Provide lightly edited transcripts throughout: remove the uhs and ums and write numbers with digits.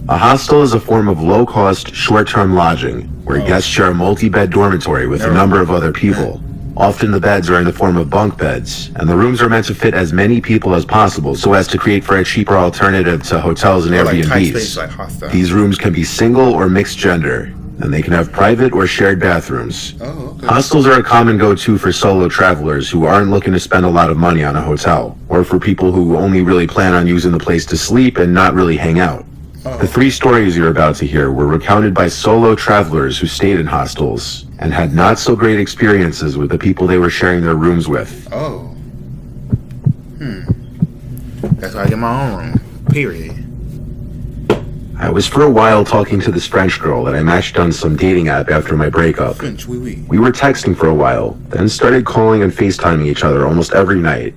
A hostel is a form of low-cost, short-term lodging, where guests share a multi-bed dormitory with a number of other people. Often the beds are in the form of bunk beds, and the rooms are meant to fit as many people as possible so as to create for a cheaper alternative to hotels and Airbnbs. These rooms can be single or mixed gender, and they can have private or shared bathrooms. Hostels are a common go-to for solo travelers who aren't looking to spend a lot of money on a hotel, or for people who only really plan on using the place to sleep and not really hang out. The 3 stories you're about to hear were recounted by solo travelers who stayed in hostels and had not so great experiences with the people they were sharing their rooms with. That's why I get my own room. Period. I was for a while talking to this French girl that I matched on some dating app after my breakup. We were texting for a while, then started calling and FaceTiming each other almost every night.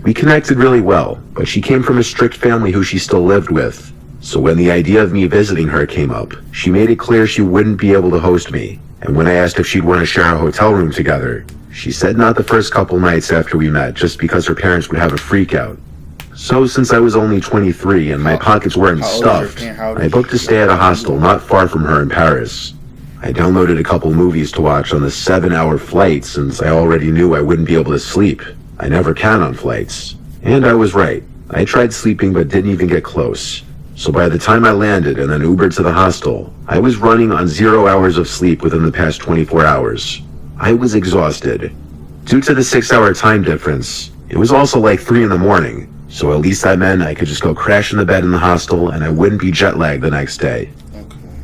We connected really well, but she came from a strict family who she still lived with. So when the idea of me visiting her came up, she made it clear she wouldn't be able to host me. And when I asked if she'd want to share a hotel room together, she said not the first couple nights after we met, just because her parents would have a freak out. So since I was only 23 and my pockets weren't stuffed, I booked a stay at a hostel not far from her in Paris. I downloaded a couple movies to watch on the 7-hour flight since I already knew I wouldn't be able to sleep. I never can on flights. And I was right. I tried sleeping but didn't even get close. So by the time I landed and then Ubered to the hostel, I was running on 0 hours of sleep within the past 24 hours. I was exhausted. Due to the 6-hour time difference, it was also like 3 in the morning, so at least that meant I could just go crash in the bed in the hostel and I wouldn't be jet lagged the next day.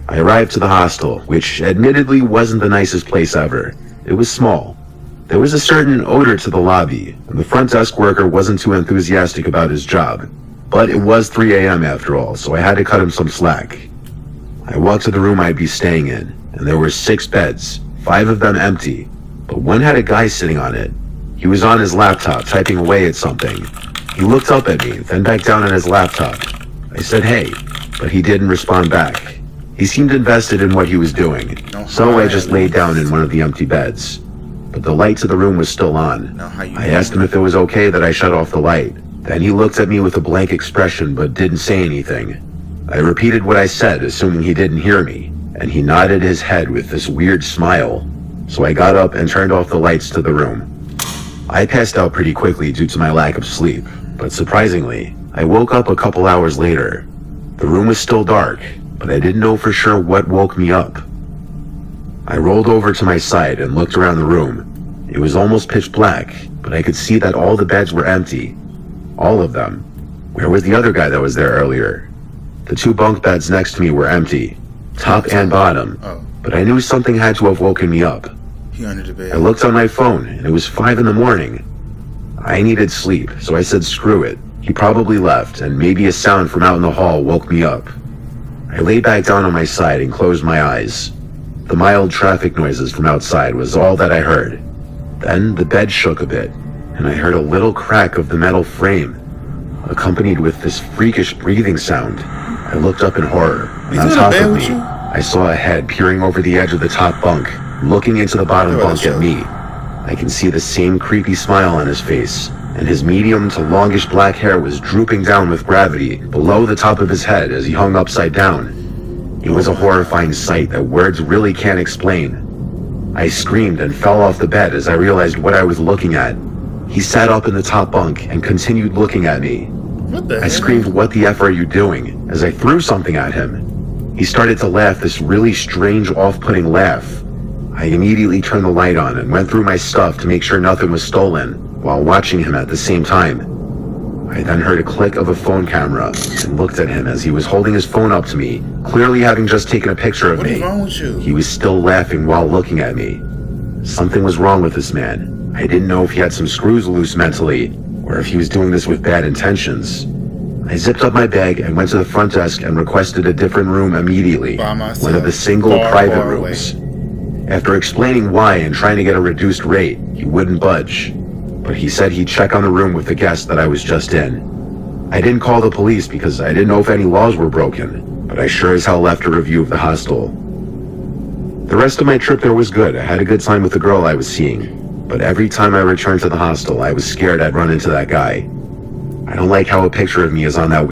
I arrived to the hostel, which admittedly wasn't the nicest place ever. It was small. There was a certain odor to the lobby, and the front desk worker wasn't too enthusiastic about his job. But it was 3 a.m. after all, so I had to cut him some slack. I walked to the room I'd be staying in, and there were 6 beds, 5 of them empty, but one had a guy sitting on it. He was on his laptop, typing away at something. He looked up at me, then back down on his laptop. I said, "Hey," but he didn't respond back. He seemed invested in what he was doing, so I just laid down in one of the empty beds. But the light to the room was still on. I asked him if it was okay that I shut off the light. Then he looked at me with a blank expression but didn't say anything. I repeated what I said, assuming he didn't hear me, and he nodded his head with this weird smile. So I got up and turned off the lights to the room. I passed out pretty quickly due to my lack of sleep, but surprisingly, I woke up a couple hours later. The room was still dark, but I didn't know for sure what woke me up. I rolled over to my side and looked around the room. It was almost pitch black, but I could see that all the beds were empty. All of them. Where was the other guy that was there earlier? The 2 bunk beds next to me were empty, top and bottom, but I knew something had to have woken me up. I looked on my phone, and it was 5 in the morning. I needed sleep, so I said screw it. He probably left, and maybe a sound from out in the hall woke me up. I lay back down on my side and closed my eyes. The mild traffic noises from outside was all that I heard. Then the bed shook a bit, and I heard a little crack of the metal frame, accompanied with this freakish breathing sound. I looked up in horror, and on top of me, I saw a head peering over the edge of the top bunk, looking into the bottom bunk at me. I can see the same creepy smile on his face, and his medium to longish black hair was drooping down with gravity below the top of his head as he hung upside down. It was a horrifying sight that words really can't explain. I screamed and fell off the bed as I realized what I was looking at. He sat up in the top bunk and continued looking at me. I screamed, "What the F are you doing?" as I threw something at him. He started to laugh, this really strange, off-putting laugh. I immediately turned the light on and went through my stuff to make sure nothing was stolen, while watching him at the same time. I then heard a click of a phone camera and looked at him as he was holding his phone up to me, clearly having just taken a picture of me. What is wrong with you? He was still laughing while looking at me. Something was wrong with this man. I didn't know if he had some screws loose mentally, or if he was doing this with bad intentions. I zipped up my bag and went to the front desk and requested a different room immediately, one of the single private rooms. After explaining why and trying to get a reduced rate, he wouldn't budge, but he said he'd check on the room with the guest that I was just in. I didn't call the police because I didn't know if any laws were broken, but I sure as hell left a review of the hostel. The rest of my trip there was good. I had a good time with the girl I was seeing. But every time I returned to the hostel, I was scared I'd run into that guy. I don't like how a picture of me is on that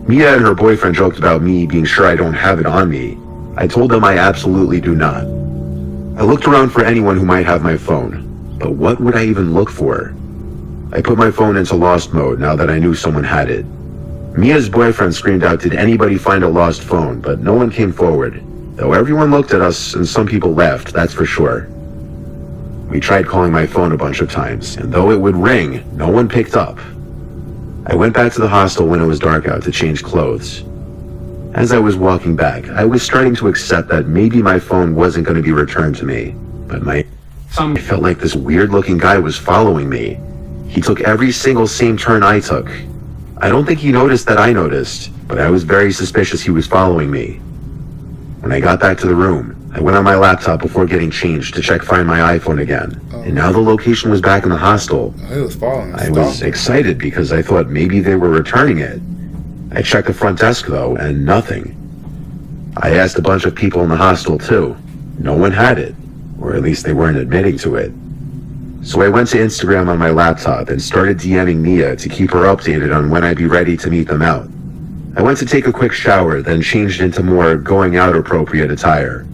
Mia and her boyfriend joked about me being sure I don't have it on me. I told them I absolutely do not. I looked around for anyone who might have my phone, but what would I even look for? I put my phone into lost mode now that I knew someone had it. Mia's boyfriend screamed out, "Did anybody find a lost phone?" But no one came forward, though everyone looked at us and some people laughed, that's for sure. We tried calling my phone a bunch of times, and though it would ring, no one picked up. I went back to the hostel when it was dark out to change clothes. As I was walking back, I was starting to accept that maybe my phone wasn't going to be returned to me, but I felt like this weird-looking guy was following me. He took every single same turn I took. I don't think he noticed that I noticed, but I was very suspicious he was following me. When I got back to the room, I went on my laptop before getting changed to find my iPhone again, and now the location was back in the hostel. He was following. I was excited because I thought maybe they were returning it. I checked the front desk though, and nothing. I asked a bunch of people in the hostel too. No one had it, or at least they weren't admitting to it. So I went to Instagram on my laptop and started DMing Mia to keep her updated on when I'd be ready to meet them out. I went to take a quick shower, then changed into more going out appropriate attire.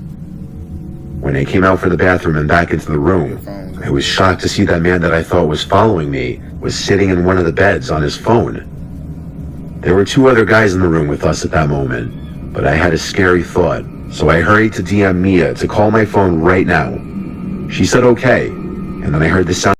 When I came out for the bathroom and back into the room, I was shocked to see that man that I thought was following me was sitting in one of the beds on his phone. There were 2 other guys in the room with us at that moment, but I had a scary thought, so I hurried to DM Mia to call my phone right now. She said okay, and then I heard the sound